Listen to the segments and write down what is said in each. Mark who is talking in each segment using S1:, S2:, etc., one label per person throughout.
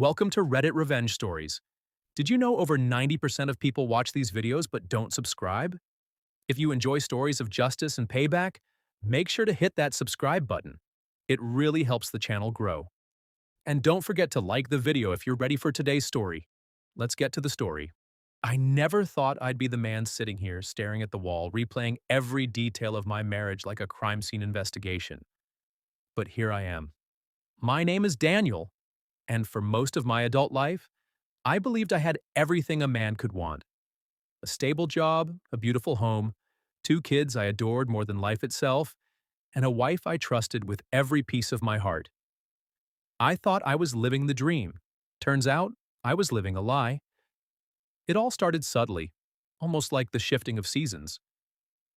S1: Welcome to Reddit Revenge Stories. Did you know over 90% of people watch these videos but don't subscribe? If you enjoy stories of justice and payback, make sure to hit that subscribe button. It really helps the channel grow. And don't forget to like the video if you're ready for today's story. Let's get to the story. I never thought I'd be the man sitting here staring at the wall, replaying every detail of my marriage like a crime scene investigation. But here I am. My name is Daniel, and for most of my adult life, I believed I had everything a man could want. A stable job, a beautiful home, two kids I adored more than life itself, and a wife I trusted with every piece of my heart. I thought I was living the dream. Turns out, I was living a lie. It all started subtly, almost like the shifting of seasons.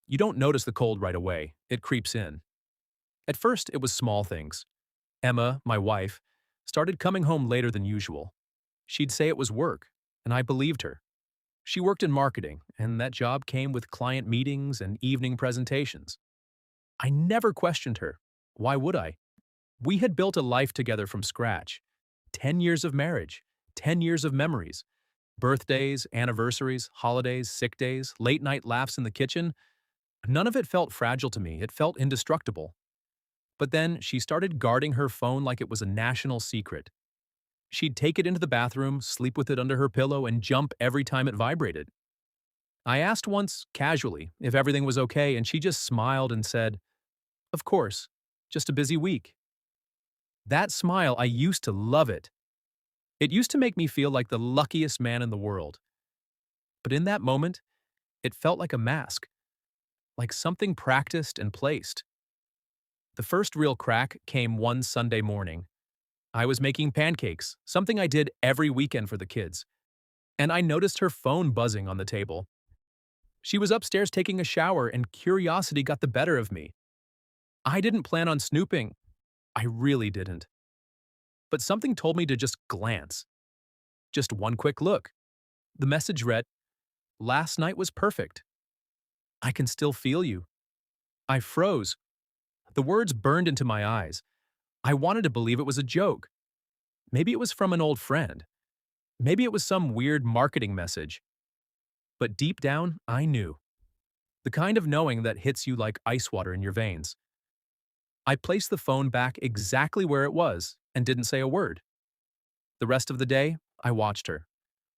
S1: You don't notice the cold right away, it creeps in. At first, it was small things. Emma, my wife, started coming home later than usual. She'd say it was work, and I believed her. She worked in marketing, and that job came with client meetings and evening presentations. I never questioned her. Why would I? We had built a life together from scratch. 10 years of marriage, 10 years of memories. Birthdays, anniversaries, holidays, sick days, late-night laughs in the kitchen. None of it felt fragile to me. It felt indestructible. But then she started guarding her phone like it was a national secret. She'd take it into the bathroom, sleep with it under her pillow, and jump every time it vibrated. I asked once, casually, if everything was okay, and she just smiled and said, "Of course, just a busy week." That smile, I used to love it. It used to make me feel like the luckiest man in the world. But in that moment, it felt like a mask, like something practiced and placed. The first real crack came one Sunday morning. I was making pancakes, something I did every weekend for the kids, and I noticed her phone buzzing on the table. She was upstairs taking a shower, and curiosity got the better of me. I didn't plan on snooping. I really didn't. But something told me to just glance. Just one quick look. The message read, "Last night was perfect. I can still feel you." I froze. The words burned into my eyes. I wanted to believe it was a joke. Maybe it was from an old friend. Maybe it was some weird marketing message. But deep down, I knew. The kind of knowing that hits you like ice water in your veins. I placed the phone back exactly where it was and didn't say a word. The rest of the day, I watched her.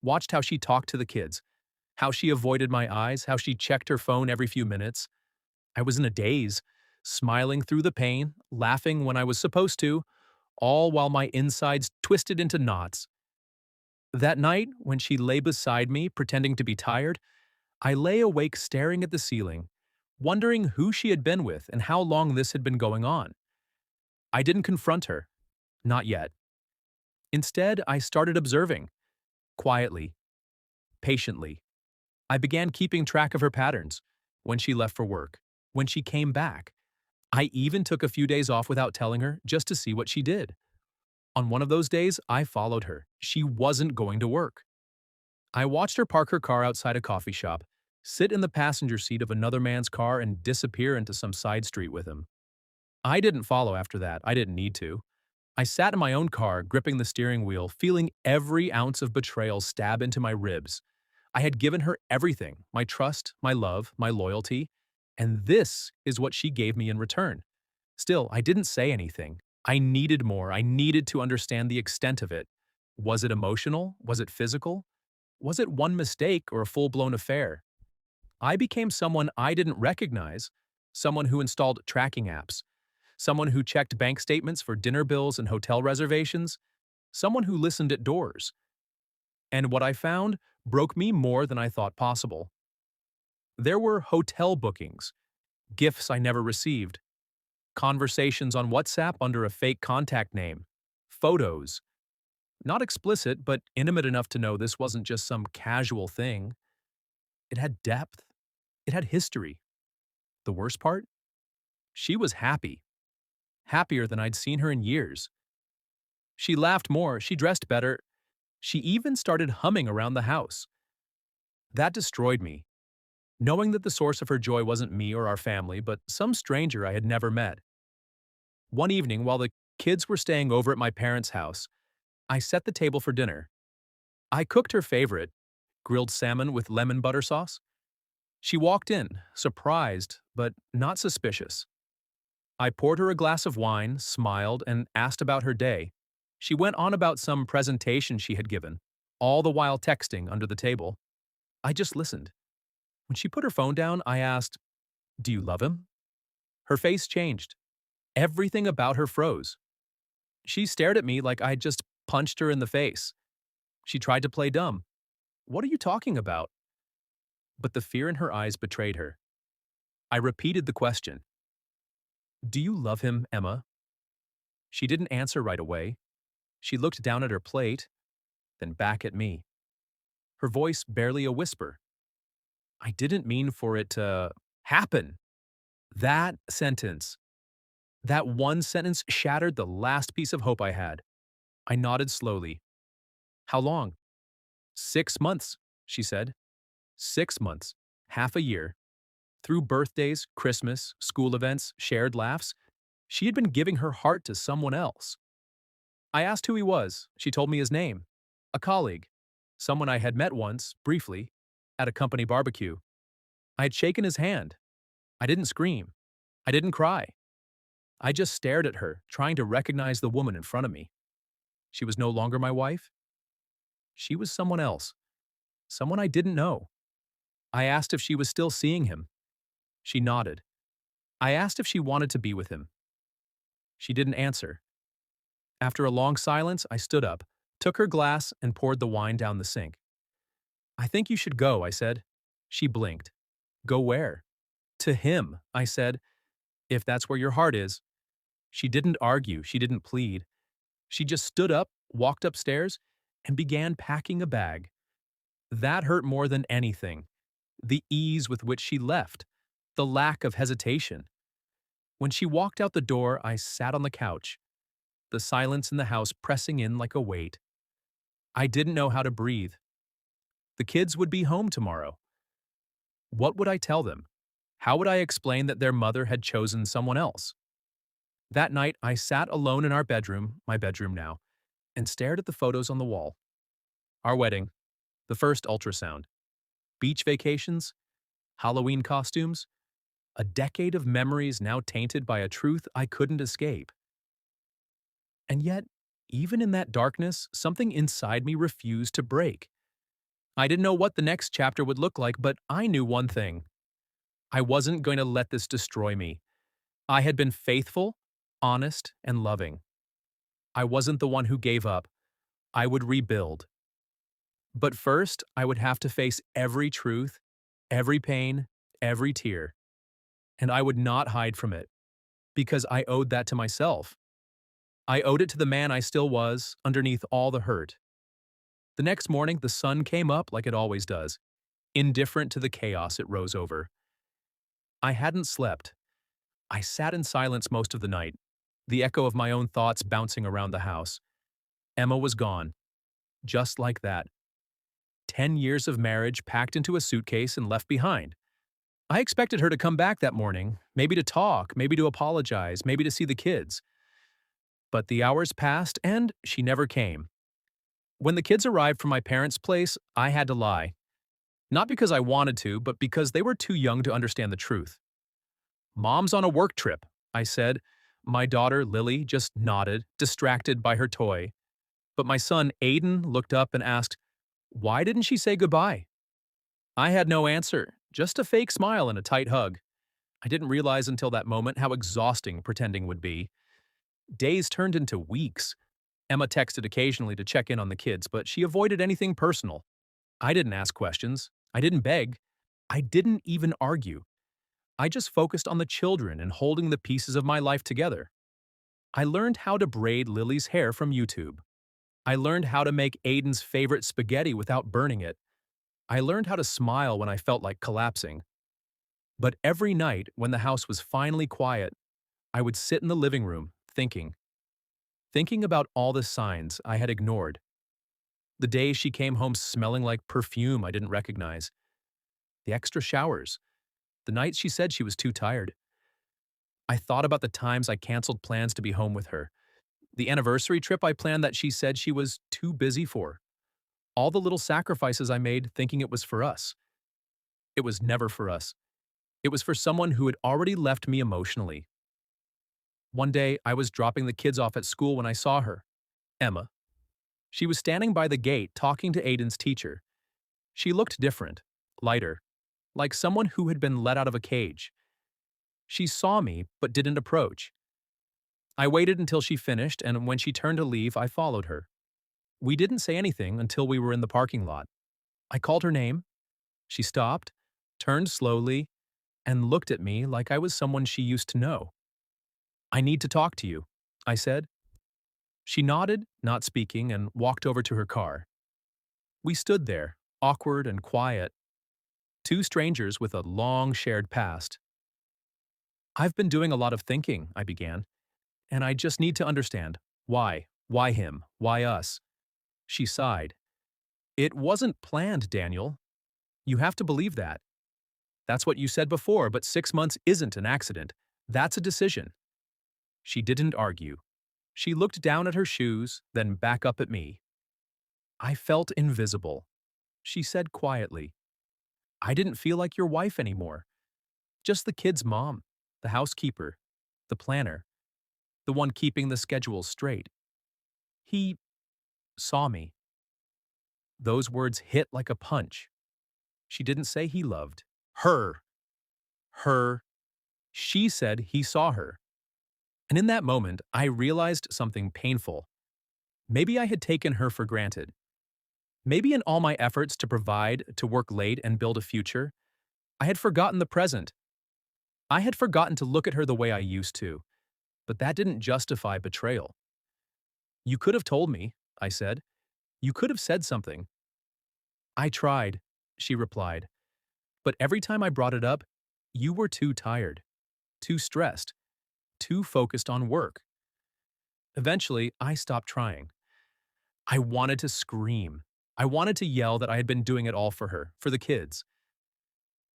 S1: Watched how she talked to the kids. How she avoided my eyes, how she checked her phone every few minutes. I was in a daze, smiling through the pain, laughing when I was supposed to, all while my insides twisted into knots. That night, when she lay beside me, pretending to be tired, I lay awake staring at the ceiling, wondering who she had been with and how long this had been going on. I didn't confront her. Not yet. Instead, I started observing. Quietly. Patiently. I began keeping track of her patterns. When she left for work. When she came back. I even took a few days off without telling her, just to see what she did. On one of those days, I followed her. She wasn't going to work. I watched her park her car outside a coffee shop, sit in the passenger seat of another man's car, and disappear into some side street with him. I didn't follow after that. I didn't need to. I sat in my own car, gripping the steering wheel, feeling every ounce of betrayal stab into my ribs. I had given her everything, my trust, my love, my loyalty, and this is what she gave me in return. Still, I didn't say anything. I needed more. I needed to understand the extent of it. Was it emotional? Was it physical? Was it one mistake or a full-blown affair? I became someone I didn't recognize, someone who installed tracking apps, someone who checked bank statements for dinner bills and hotel reservations, someone who listened at doors. And what I found broke me more than I thought possible. There were hotel bookings, gifts I never received, conversations on WhatsApp under a fake contact name, photos. Not explicit, but intimate enough to know this wasn't just some casual thing. It had depth. It had history. The worst part? She was happy. Happier than I'd seen her in years. She laughed more, she dressed better. She even started humming around the house. That destroyed me. Knowing that the source of her joy wasn't me or our family, but some stranger I had never met. One evening, while the kids were staying over at my parents' house, I set the table for dinner. I cooked her favorite, grilled salmon with lemon butter sauce. She walked in, surprised, but not suspicious. I poured her a glass of wine, smiled, and asked about her day. She went on about some presentation she had given, all the while texting under the table. I just listened. When she put her phone down, I asked, "Do you love him?" Her face changed. Everything about her froze. She stared at me like I'd just punched her in the face. She tried to play dumb. "What are you talking about?" But the fear in her eyes betrayed her. I repeated the question. "Do you love him, Emma?" She didn't answer right away. She looked down at her plate, then back at me. Her voice barely a whisper. I didn't mean for it to happen. That sentence, that one sentence shattered the last piece of hope I had. I nodded slowly. "How long?" "6 months," she said. 6 months, half a year. Through birthdays, Christmas, school events, shared laughs, she had been giving her heart to someone else. I asked who he was. She told me his name. A colleague. Someone I had met once, briefly, at a company barbecue. I had shaken his hand. I didn't scream. I didn't cry. I just stared at her, trying to recognize the woman in front of me. She was no longer my wife. She was someone else. Someone I didn't know. I asked if she was still seeing him. She nodded. I asked if she wanted to be with him. She didn't answer. After a long silence, I stood up, took her glass, and poured the wine down the sink. "I think you should go," I said. She blinked. "Go where?" "To him," I said, "if that's where your heart is." She didn't argue, she didn't plead. She just stood up, walked upstairs, and began packing a bag. That hurt more than anything. The ease with which she left, the lack of hesitation. When she walked out the door, I sat on the couch, the silence in the house pressing in like a weight. I didn't know how to breathe. The kids would be home tomorrow. What would I tell them? How would I explain that their mother had chosen someone else? That night, I sat alone in our bedroom, my bedroom now, and stared at the photos on the wall. Our wedding, the first ultrasound, beach vacations, Halloween costumes, a decade of memories now tainted by a truth I couldn't escape. And yet, even in that darkness, something inside me refused to break. I didn't know what the next chapter would look like, but I knew one thing. I wasn't going to let this destroy me. I had been faithful, honest, and loving. I wasn't the one who gave up. I would rebuild. But first, I would have to face every truth, every pain, every tear. And I would not hide from it, because I owed that to myself. I owed it to the man I still was, underneath all the hurt. The next morning, the sun came up like it always does, indifferent to the chaos it rose over. I hadn't slept. I sat in silence most of the night, the echo of my own thoughts bouncing around the house. Emma was gone. Just like that. 10 years of marriage packed into a suitcase and left behind. I expected her to come back that morning, maybe to talk, maybe to apologize, maybe to see the kids. But the hours passed and she never came. When the kids arrived from my parents' place, I had to lie. Not because I wanted to, but because they were too young to understand the truth. "Mom's on a work trip," I said. My daughter, Lily, just nodded, distracted by her toy. But my son, Aiden, looked up and asked, "Why didn't she say goodbye?" I had no answer, just a fake smile and a tight hug. I didn't realize until that moment how exhausting pretending would be. Days turned into weeks. Emma texted occasionally to check in on the kids, but she avoided anything personal. I didn't ask questions. I didn't beg. I didn't even argue. I just focused on the children and holding the pieces of my life together. I learned how to braid Lily's hair from YouTube. I learned how to make Aiden's favorite spaghetti without burning it. I learned how to smile when I felt like collapsing. But every night, when the house was finally quiet, I would sit in the living room, thinking about all the signs I had ignored. The days she came home smelling like perfume I didn't recognize. The extra showers. The nights she said she was too tired. I thought about the times I canceled plans to be home with her. The anniversary trip I planned that she said she was too busy for. All the little sacrifices I made thinking it was for us. It was never for us. It was for someone who had already left me emotionally. One day, I was dropping the kids off at school when I saw her, Emma. She was standing by the gate talking to Aiden's teacher. She looked different, lighter, like someone who had been let out of a cage. She saw me, but didn't approach. I waited until she finished, and when she turned to leave, I followed her. We didn't say anything until we were in the parking lot. I called her name. She stopped, turned slowly, and looked at me like I was someone she used to know. "I need to talk to you," I said. She nodded, not speaking, and walked over to her car. We stood there, awkward and quiet, two strangers with a long shared past. "I've been doing a lot of thinking," I began, "and I just need to understand. Why? Why him? Why us?" She sighed. "It wasn't planned, Daniel. You have to believe that. That's what you said before, but 6 months isn't an accident. That's a decision." She didn't argue. She looked down at her shoes, then back up at me. "I felt invisible," she said quietly. "I didn't feel like your wife anymore. Just the kid's mom, the housekeeper, the planner, the one keeping the schedule straight. He saw me." Those words hit like a punch. She didn't say he loved. Her. Her. She said he saw her. And in that moment, I realized something painful. Maybe I had taken her for granted. Maybe in all my efforts to provide, to work late and build a future, I had forgotten the present. I had forgotten to look at her the way I used to. But that didn't justify betrayal. "You could have told me," I said. "You could have said something." "I tried," she replied. "But every time I brought it up, you were too tired, too stressed, too focused on work." Eventually, I stopped trying. I wanted to scream. I wanted to yell that I had been doing it all for her, for the kids.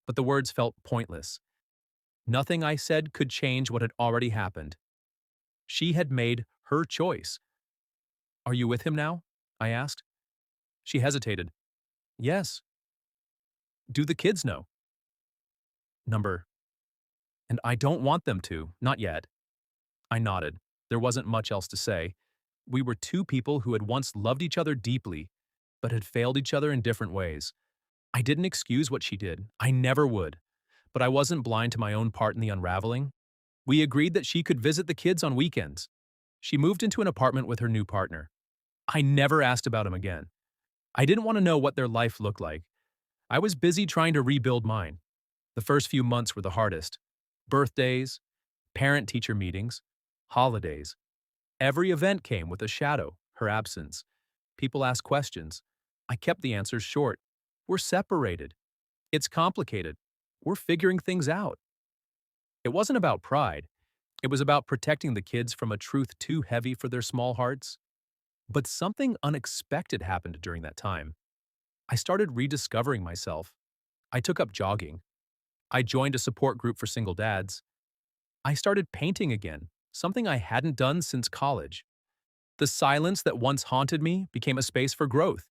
S1: But the words felt pointless. Nothing I said could change what had already happened. She had made her choice. "Are you with him now?" I asked. She hesitated. "Yes." "Do the kids know?" "Number. And I don't want them to, not yet." I nodded. There wasn't much else to say. We were two people who had once loved each other deeply, but had failed each other in different ways. I didn't excuse what she did. I never would. But I wasn't blind to my own part in the unraveling. We agreed that she could visit the kids on weekends. She moved into an apartment with her new partner. I never asked about him again. I didn't want to know what their life looked like. I was busy trying to rebuild mine. The first few months were the hardest. Birthdays, parent-teacher meetings, holidays. Every event came with a shadow, her absence. People asked questions. I kept the answers short. "We're separated. It's complicated. We're figuring things out." It wasn't about pride. It was about protecting the kids from a truth too heavy for their small hearts. But something unexpected happened during that time. I started rediscovering myself. I took up jogging. I joined a support group for single dads. I started painting again, something I hadn't done since college. The silence that once haunted me became a space for growth.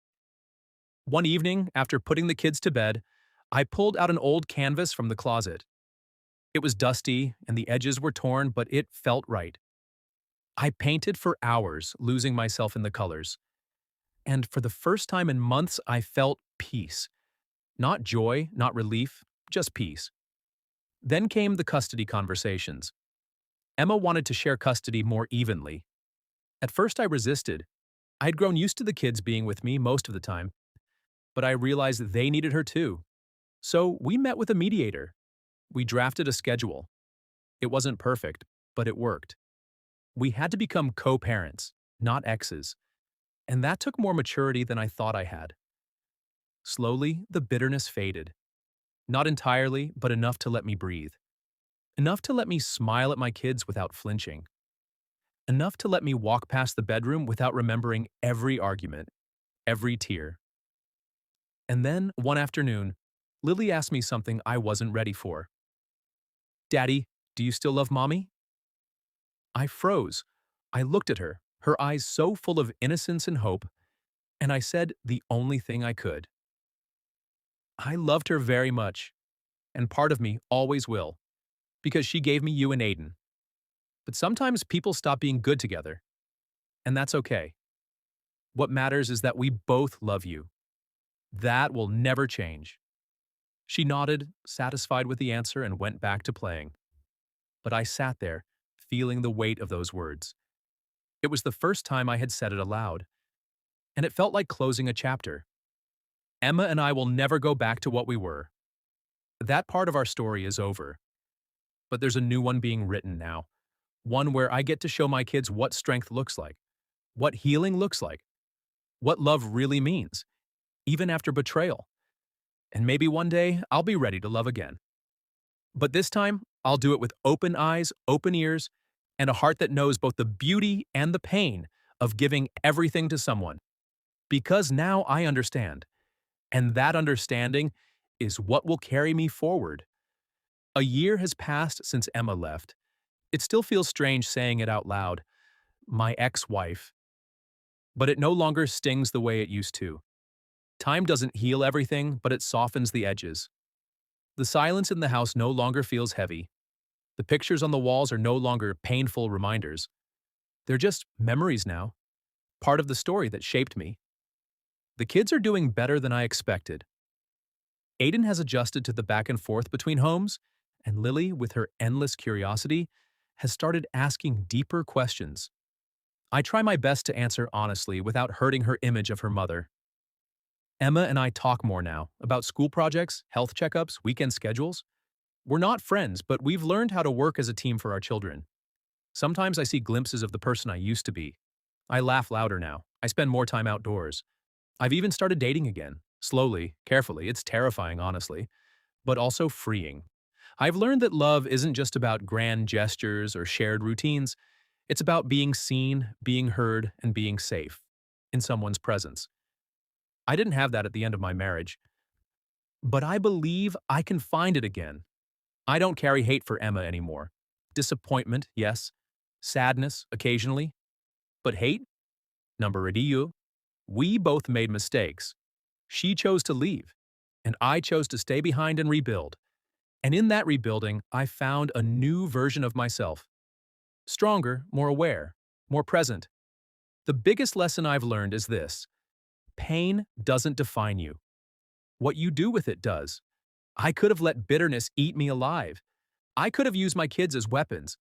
S1: One evening, after putting the kids to bed, I pulled out an old canvas from the closet. It was dusty and the edges were torn, but it felt right. I painted for hours, losing myself in the colors. And for the first time in months, I felt peace. Not joy, not relief, just peace. Then came the custody conversations. Emma wanted to share custody more evenly. At first I resisted. I had grown used to the kids being with me most of the time, but I realized that they needed her too. So we met with a mediator. We drafted a schedule. It wasn't perfect, but it worked. We had to become co-parents, not exes, and that took more maturity than I thought I had. Slowly, the bitterness faded. Not entirely, but enough to let me breathe. Enough to let me smile at my kids without flinching. Enough to let me walk past the bedroom without remembering every argument, every tear. And then, one afternoon, Lily asked me something I wasn't ready for. "Daddy, do you still love Mommy?" I froze. I looked at her, her eyes so full of innocence and hope, and I said the only thing I could. I loved her very much, and part of me always will, because she gave me you and Aiden. But sometimes people stop being good together, and that's okay. What matters is that we both love you. That will never change. She nodded, satisfied with the answer, and went back to playing. But I sat there, feeling the weight of those words. It was the first time I had said it aloud, and it felt like closing a chapter. Emma and I will never go back to what we were. That part of our story is over. But there's a new one being written now. One where I get to show my kids what strength looks like, what healing looks like, what love really means, even after betrayal. And maybe one day I'll be ready to love again. But this time, I'll do it with open eyes, open ears, and a heart that knows both the beauty and the pain of giving everything to someone. Because now I understand. And that understanding is what will carry me forward. A year has passed since Emma left. It still feels strange saying it out loud. My ex-wife. But it no longer stings the way it used to. Time doesn't heal everything, but it softens the edges. The silence in the house no longer feels heavy. The pictures on the walls are no longer painful reminders. They're just memories now, part of the story that shaped me. The kids are doing better than I expected. Aiden has adjusted to the back and forth between homes, and Lily, with her endless curiosity, has started asking deeper questions. I try my best to answer honestly without hurting her image of her mother. Emma and I talk more now about school projects, health checkups, weekend schedules. We're not friends, but we've learned how to work as a team for our children. Sometimes I see glimpses of the person I used to be. I laugh louder now. I spend more time outdoors. I've even started dating again. Slowly, carefully. It's terrifying, honestly, but also freeing. I've learned that love isn't just about grand gestures or shared routines. It's about being seen, being heard, and being safe in someone's presence. I didn't have that at the end of my marriage, but I believe I can find it again. I don't carry hate for Emma anymore. Disappointment, yes. Sadness, occasionally. But hate? Number you. We both made mistakes. She chose to leave, and I chose to stay behind and rebuild. And in that rebuilding, I found a new version of myself. Stronger, more aware, more present. The biggest lesson I've learned is this: pain doesn't define you. What you do with it does. I could have let bitterness eat me alive. I could have used my kids as weapons.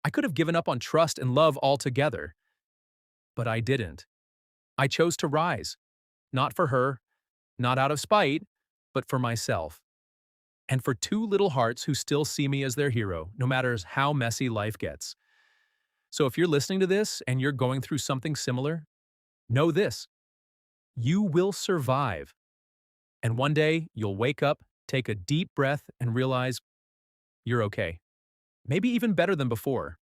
S1: I could have given up on trust and love altogether. But I didn't. I chose to rise. Not for her, not out of spite, but for myself. And for two little hearts who still see me as their hero, no matter how messy life gets. So if you're listening to this and you're going through something similar, know this: you will survive. And one day, you'll wake up, take a deep breath, and realize you're okay. Maybe even better than before.